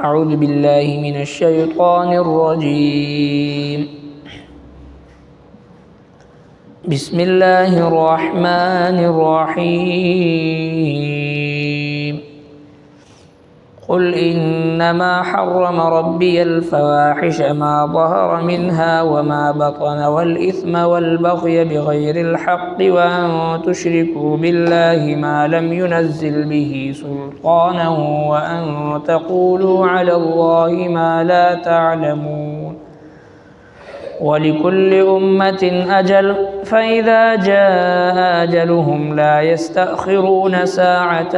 أعوذ بالله من الشيطان الرجيم. بسم الله الرحمن الرحيم. قل إنما حرم ربي الفواحش ما ظهر منها وما بطن والإثم والبغي بغير الحق وأن تشركوا بالله ما لم ينزل به سلطانا وأن تقولوا على الله ما لا تعلمون. ولكل أمة أجل فإذا جاء أجلهم لا يستأخرون ساعة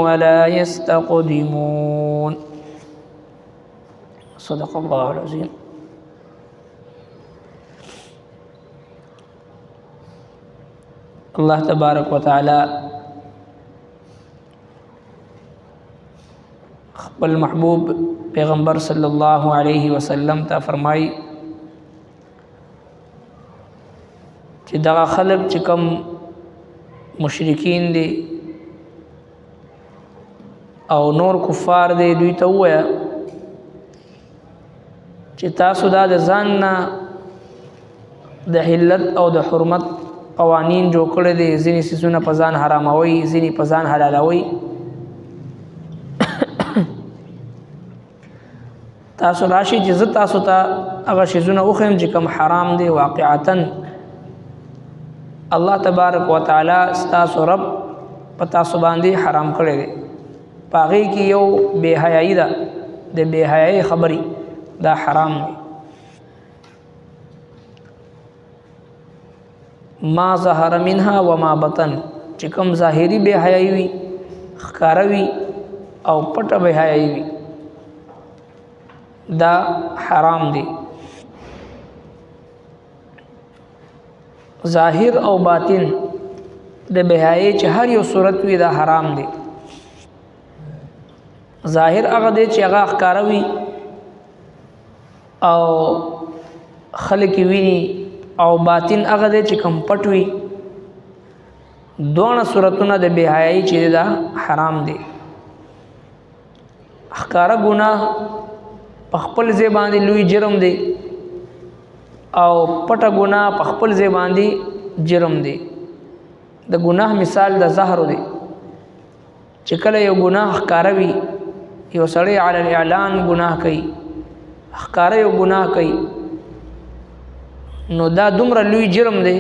ولا يستقدمون. صدق الله العظيم. الله تبارك وتعالى خپل محبوب پیغمبر صلی الله علیه وسلم ته فرمای چې دغه خلق چې کوم مشرکین دي او نور کفار دي دوی ته ووایه چې تاسو دا د ځان نه د حلت او د حرمت قوانین جوړ کړي دي، ځینې څیزونه په ځان حراموي، ځینې په ځان حلالوي. تاسو راشي چې زه تاسو ته هغه شیزونه وښیم چې کوم حرام دي واقعتاً الله تبارک وتعالی ستاسو رب په تاسو باندې حرام کړی دی. په هغې کې یو بې حیایي ده، د بې حیایي خبرې دا حرام دی. ما ظهر منها وما بطن، چې کوم ظاهري بې حیایي وي، ښکاره وي او پټه بې حیایي وي، دا حرام دی. ظاهر او باطن د بهایي چې هر یو صورت وي دا حرام دی. ظاهر هغه دی چې هغه ښکاره وي او خلک ویني، او باطن هغه دی چې کوم پټ وي. دوه صورتونه د بهایي چې دا حرام دی. ښکاره ګناه په خپل ځای باندې لوی جرم دی او پټه ګناه په خپل ځای باندې جرم دی. د ګناه مثال د زهر دی چې کله یو ګناه ښکاره وي، یو سړی علی الاعلان ګناه کوي، ښکاره یو ګناه کوي، نو دا دومره لوی جرم دی.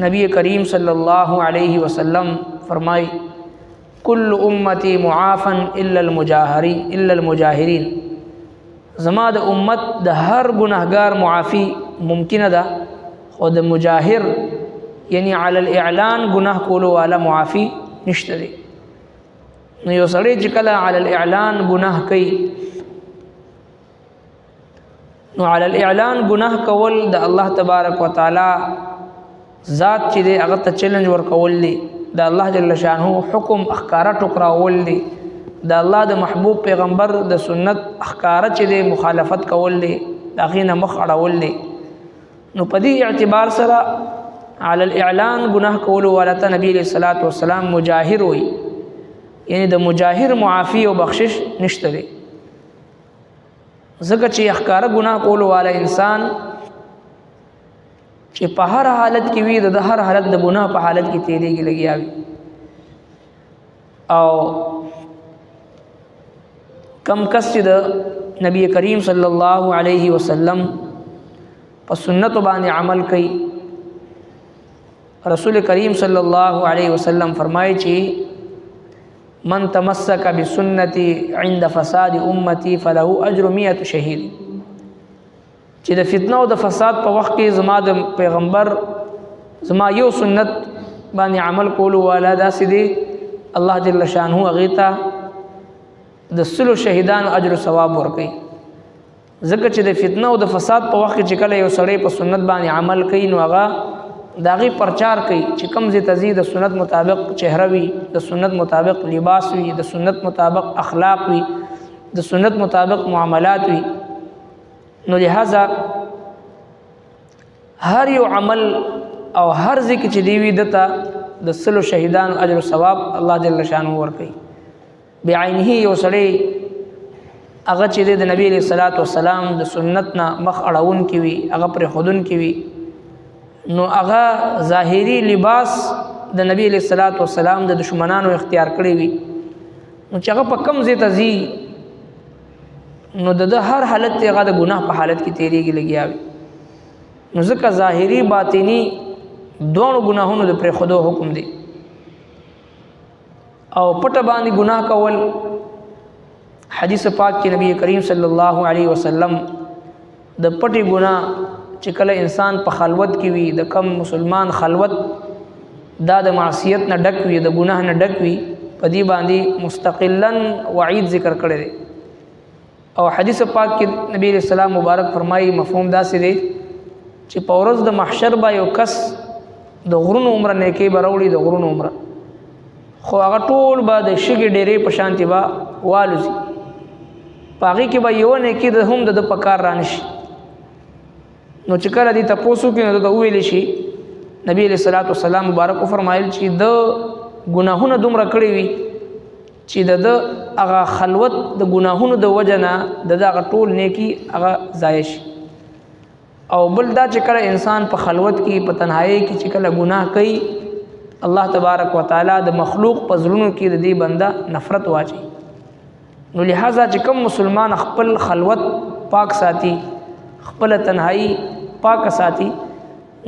نبی کریم صلی الله علیه وسلم فرمای کل امتی معافا الا المجاهرین، زما د امت د هر ګناهګار معافی ممکنه ده، خو د مجاهر یعنی علی الاعلان ګناه کولو والا معافی نشته دی. نو یو سړی چې کله علی الاعلان ګناه کوي، نو علی الاعلان ګناه کول د الله تبارک وتعالی ذات چې دی هغه ته چیلنج ورکول دی، د الله جل شانه حکم ښکاره ټکراول دی، د الله د محبوب پیغمبر د سنت ښکاره چې دی مخالفت کول دی، د هغې نه مخ اړول دی. نو په دې اعتبار سره علی الاعلان ګناه کولو والا ته نبی علیه الصلاۃ والسلام مجاهر وي، یعنی د مجاهر معافی او بخشش نشته دی. ځکه چې ښکاره ګناه کولو والا انسان چې په هر حالت کې وي، د هر حالت د ګناه په حالت کې تیریږي، لګیا وي. او کم کس چې د نبی کریم صلی الله علیه وسلم په سنت باندې عمل کوي، رسول کریم صلی الله علیه وسلم فرمایي چې من تمسک بسنتی عند فساد امتی فله اجر 100 شهید، چې د فتنه او د فساد په وخت کې زما د پیغمبر زما یو سنت باندې عمل کولو والا داسې دی، الله جل شانه هغې ته د 100 شهیدانو اجر او ثواب ورکوي. ځکه چې د فتنه او د فساد په وخت کې چې کله یو سړی په سنت باندې عمل کوي، نو هغه د هغې پرچار کوي چې کوم ځای ته ځي د سنت مطابق چهره وي، د سنت مطابق لباس وي، د سنت مطابق اخلاق وي، د سنت مطابق معاملات وي. نو لہذا هر یو عمل او هر ځکه چې دی وي دته د 100 شهیدانو اجر او ثواب الله جل شانه ورکوي. بعینه یو سړی هغه چې د نبی علیہ الصلوۃ والسلام د سنت نه مخ اړون کی وي هغه پر خودن کی وي نو هغه ظاهری لباس د نبی علیہ الصلوۃ والسلام د دشمنانو اختیار کړی وي نو چې هغه په کم ځای ته ځي نو د هر حالت هغه د ګناه په حالت کې تیریږي لګیا وي نو ځکه ظاهری باطینی دوه ګناهونو د پر خودو حکم دی او پټ باندې ګناه کول حدیث پاک کې نبی کریم صلی الله علیه وسلم د پټي ګناه چې کله انسان په خلوت کې وي د کم مسلمان خلوت دا د معصیت نه ډک وي د ګناه نه ډک وي په دې باندې مستقلا وعید ذکر کړی دی او حدیث پاک کې نبی علیہ السلام مبارک فرمایي مفهوم داسې دی چې په ورځ د محشر به یو کس د غرونو عمره نیکي به راوړي د غرونو عمره خو هغه ټول به د شګې ډېرې په شانتې به والوځي په هغې کې به یوه نیکي د هم د په کار رانشي نو چې کله دې تپوس وکړي نو ته وویلی شي نبی علیہ الصلوۃ والسلام مبارک وفرمایل چې د ګناهونه دومره کړي وي چې د هغه خلوت د ګناهونو د وجه نه د هغه ټول نیکي هغه ضایع شي او بل دا چې کله انسان په خلوت کې په تنهایی کې چې کله ګناه کوي الله تبارک وتعالی د مخلوق په زړونو کې د دې بنده نفرت واچي نو لہذا چې کوم مسلمان خپل خلوت پاک ساتي خپل تنهایی پاک ساتي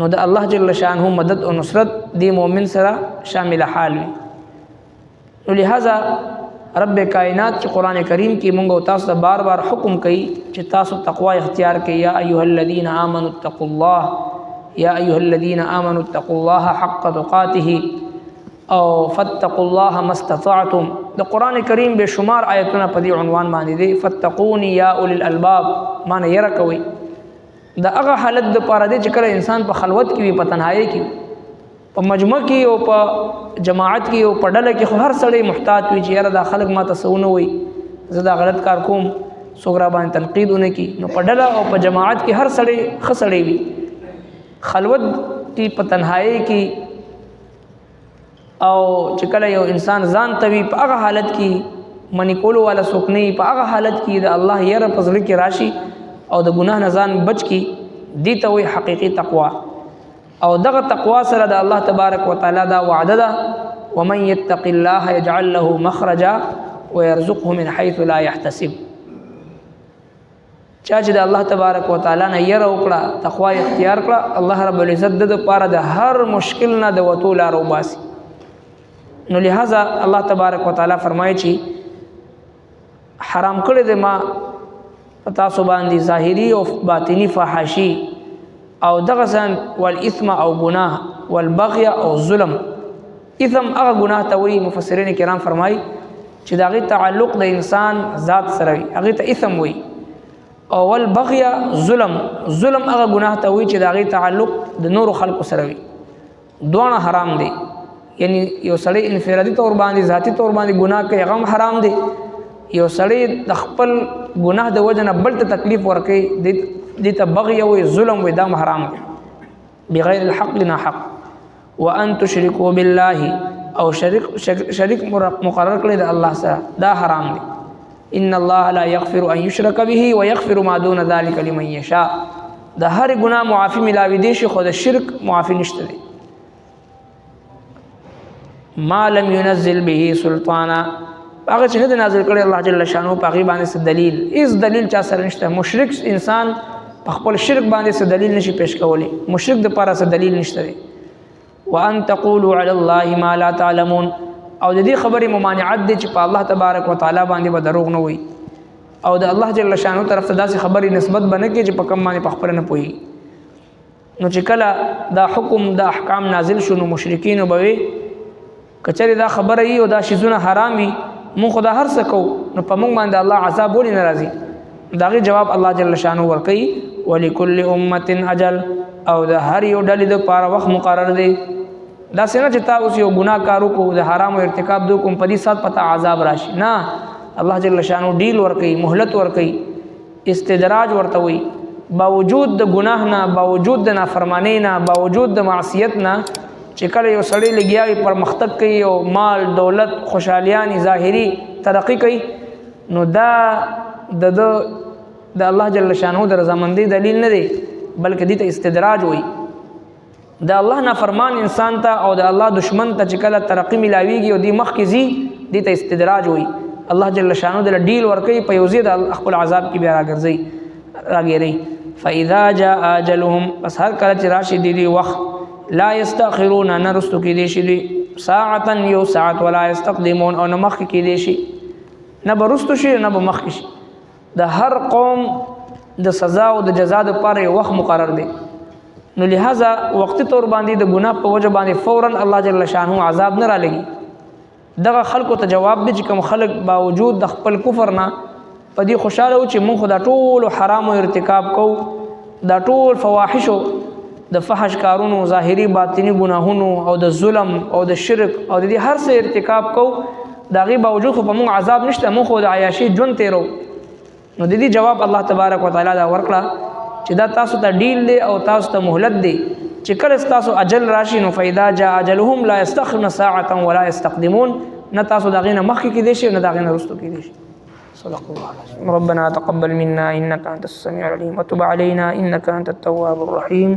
نو د الله جل شانه مدد او نصرت دی مؤمن سره شامل حال وي نو لہذا رب کائنات چې قران کریم کې مونږ او تاسو ته بار بار حکم کوي چې تاسو تقوا اختیار کړئ یا ایها الذین آمنوا اتقوا الله یا ایها الذین آمنوا اتقوا الله حق تقاته او فاتقوا الله ما استطعتم د قران کریم به شمار آیتونه په دې عنوان باندې دي فتقوني یا اولي الالباب معنی یې راکوي دا هغه حالت د پاره دی چې کله انسان په خلوت کې وي په تنهایی کې په مجمع کې او په جماعت کې او په ډله کې خو هر سړی محتاط وي چې یاره دا خلک ما ته څه ونه وایي زه دا غلط کار کوم څوک را باندې تنقید ونه کړي نو په ډله او په جماعت کې هر سړی ښه سړی وي خلوت کې په تنهایی کې او چې کله یو انسان ځان ته وي په هغه حالت کې منی کولو والا څوک نه وي په هغه حالت کې د الله یره په زړه کې راشي او د ګناه نه ځان بچ کی دي ته وي حقیقي تقوا او دغه تقوا سره د الله تبارک وتعالى دا وعده ده ومن يتق الله يجعل له مخرجا ويرزقه من حيث لا يحتسب چا چې د الله تبارک وتعالى نه ير وکړه تقوا اختیار کړه الله رب العزت د لپاره د هر مشکل نه د وتو لار وباسي نو لہذا الله تبارک وتعالى فرمایي چې حرام کړی د ما تاسو باندې ظاهری او باطینی فحاشی او دغه ځان والاثم او گناه والبغي او ظلم اثم هغه گناه ته وی مفسرین کرام فرمایي چې دغه تعلق د انسان ذات سره وي هغه ته اثم وي او والبغي ظلم هغه گناه ته وی چې دغه تعلق د نور خلق سره وي دوه حرام دي یعنی یو سړی انفرادي تور باندې ذاتی تور باندې گناه کوي هغه حرام دي یو سړی د خپل ګناه د وجه نه بل ته تکلیف ورکوي دې ته بغي او ظلم وي دا حرام دی بغیر الحق لنا حق وان تشركوا بالله او شریک مقرر کړی د الله سره دا حرام دی ان الله لا يغفر ان يشرك به ويغفر ما دون ذلك لمن يشاء د هر ګناه معافي ملاوي دي شي خو د شرک معافي نشته دی ما لم ينزل به سلطانا هغه چې نه نازل کړي الله جل شانه په هغه باندې څه دلیل هیڅ دلیل چا سره نشته مشرک انسان په خپل شرک باندې څه دلیل نشي پیش کولی مشرک د پاره څه دلیل نشته وان تقولوا على الله ما لا تعلمون او د دې خبرې ممانعت دي چې په الله تبارک وتعالى باندې به دروغ نه وي او د الله جل شانه طرف ته داسې خبرې نسبت بنه کې چې په کوم باندې په خبره نه پوي نو چې کله دا حکم د احکام نازل شونه مشرکین وبوي کچره دا خبره ای او دا شیزونه حرام وي مون خدا هر څه کو نو په مونږ باندې الله عذاب ولې ناراضي داغه جواب الله جل شانه ور کوي ولکل امه اجل او د هر یو ډلې د پاره وخت مقرر دی دا څنګه چې تاسو یو ګناه کارو کو د حرام او ارتکاب دو کوم په دې سات پتا عذاب راشي نه الله جل شانه ډیل ور کوي مهلت ور کوي استدراج ورته وي باوجود د ګناه نه باوجود د نافرمانی نه باوجود د معصیت نه چې کله یو سړی لګیاوي پر مختک کوي او مال دولت خوشحالیان ظاهری ترقی کوي نو دا د الله جل شانه د رضامندۍ دلیل نه دی بلکې دې ته استدراج وایي. د الله نافرمان انسان ته او د الله دشمن ته چې کله ترقی ملاویږي او دې مخکې ځي دې ته استدراج وایي. الله جل شانه د ډیل ورکوي په یو ځای د خپل عذاب کې بیا راګرځي. فاذا جاء اجلهم پس هر کله چې راشي دې وخت لا یستاخرون نه رستو کېدی شي ساعتا یو ساعت ولا یستقدمون او نه مخکې کېدی شي نه به رستو شي نه به مخکې شي. د هر قوم د سزا او د جزا دپاره یو وخت مقرر دی. نو لہذا وقتی طور باندې د ګناه په وجه باندې فورا الله جل شانه عذاب نه رالګي. دغه خلکو ته جواب دی چې کوم خلک باوجود د خپل کفر نه په دې خوشاله و چې موږ خو دا ټول حرامو ارتکاب کوو، دا ټول فواحشو د فحش کارونو ظاهري باطني ګناهونو او د ظلم او د شرک او د دې هر څه ارتکاب کوو، د هغې باوجود خو په موږ عذاب نشته، موږ خو د عیاشي ژوند تېرو. نو د دې جواب الله تبارک وتعالی دا ورکړه چې دا تاسو ته ډیل دی او تاسو ته مهلت دی چې کله ستاسو اجل راشي نو فاذا جاء اجلهم لا يستخرون ساعة ولا يستقدمون، نه تاسو د هغې نه مخکې کېدی شي نه د هغې نه وروسته کېدی شي. صدق الله العظيم. ربنا تقبل منا إنك أنت السميع العليم وتب علينا إنك أنت التواب الرحيم.